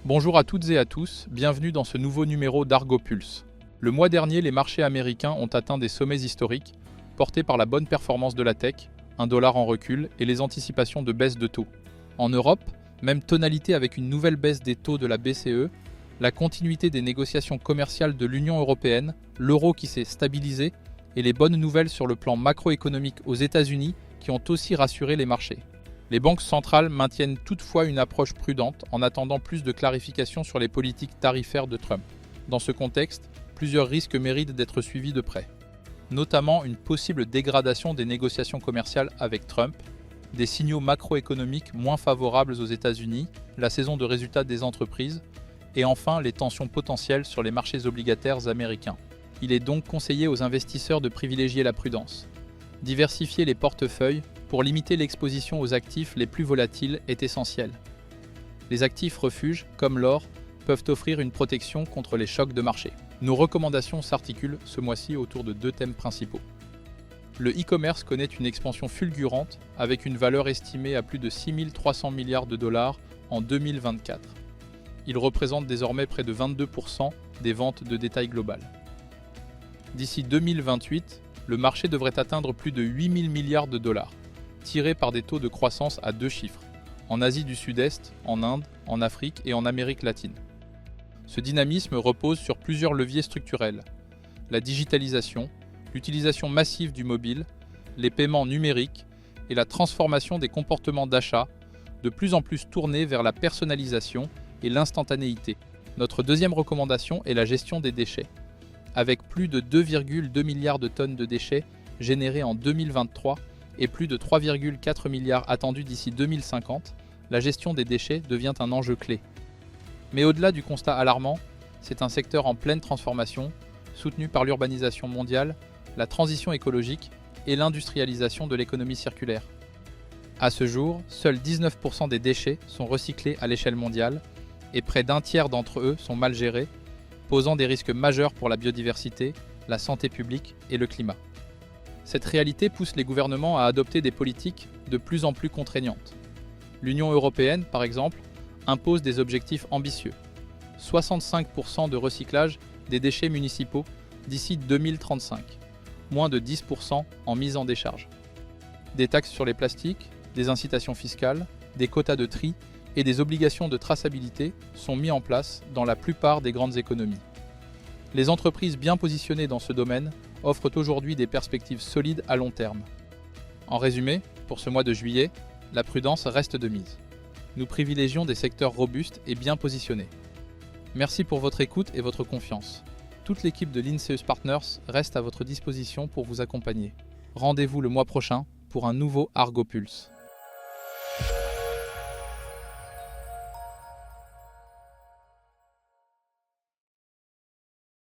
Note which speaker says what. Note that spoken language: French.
Speaker 1: Bonjour à toutes et à tous, bienvenue dans ce nouveau numéro d'Argo Pulse. Le mois dernier, les marchés américains ont atteint des sommets historiques, portés par la bonne performance de la tech, un dollar en recul et les anticipations de baisse de taux. En Europe, même tonalité avec une nouvelle baisse des taux de la BCE, la continuité des négociations commerciales de l'Union européenne, l'euro qui s'est stabilisé et les bonnes nouvelles sur le plan macroéconomique aux États-Unis qui ont aussi rassuré les marchés. Les banques centrales maintiennent toutefois une approche prudente en attendant plus de clarifications sur les politiques tarifaires de Trump. Dans ce contexte, plusieurs risques méritent d'être suivis de près. Notamment une possible dégradation des négociations commerciales avec Trump, des signaux macroéconomiques moins favorables aux États-Unis, la saison de résultats des entreprises, et enfin les tensions potentielles sur les marchés obligataires américains. Il est donc conseillé aux investisseurs de privilégier la prudence. Diversifier les portefeuilles pour limiter l'exposition aux actifs les plus volatiles est essentiel. Les actifs refuges, comme l'or, peuvent offrir une protection contre les chocs de marché. Nos recommandations s'articulent ce mois-ci autour de deux thèmes principaux. Le e-commerce connaît une expansion fulgurante avec une valeur estimée à plus de 6 300 milliards de dollars en 2024. Il représente désormais près de 22% des ventes de détail globales. D'ici 2028, le marché devrait atteindre plus de 8 000 milliards de dollars, tirés par des taux de croissance à deux chiffres, en Asie du Sud-Est, en Inde, en Afrique et en Amérique latine. Ce dynamisme repose sur plusieurs leviers structurels: la digitalisation, l'utilisation massive du mobile, les paiements numériques et la transformation des comportements d'achat, de plus en plus tournés vers la personnalisation et l'instantanéité. Notre deuxième recommandation est la gestion des déchets. Avec plus de 2,2 milliards de tonnes de déchets générés en 2023 et plus de 3,4 milliards attendus d'ici 2050, la gestion des déchets devient un enjeu clé. Mais au-delà du constat alarmant, c'est un secteur en pleine transformation, soutenu par l'urbanisation mondiale, la transition écologique et l'industrialisation de l'économie circulaire. À ce jour, seuls 19% des déchets sont recyclés à l'échelle mondiale et près d'un tiers d'entre eux sont mal gérés, posant des risques majeurs pour la biodiversité, la santé publique et le climat. Cette réalité pousse les gouvernements à adopter des politiques de plus en plus contraignantes. L'Union européenne, par exemple, impose des objectifs ambitieux. 65% de recyclage des déchets municipaux d'ici 2035, moins de 10% en mise en décharge. Des taxes sur les plastiques, des incitations fiscales, des quotas de tri et des obligations de traçabilité sont mis en place dans la plupart des grandes économies. Les entreprises bien positionnées dans ce domaine offrent aujourd'hui des perspectives solides à long terme. En résumé, pour ce mois de juillet, la prudence reste de mise. Nous privilégions des secteurs robustes et bien positionnés. Merci pour votre écoute et votre confiance. Toute l'équipe de Linceus Partners reste à votre disposition pour vous accompagner. Rendez-vous le mois prochain pour un nouveau Argo Pulse.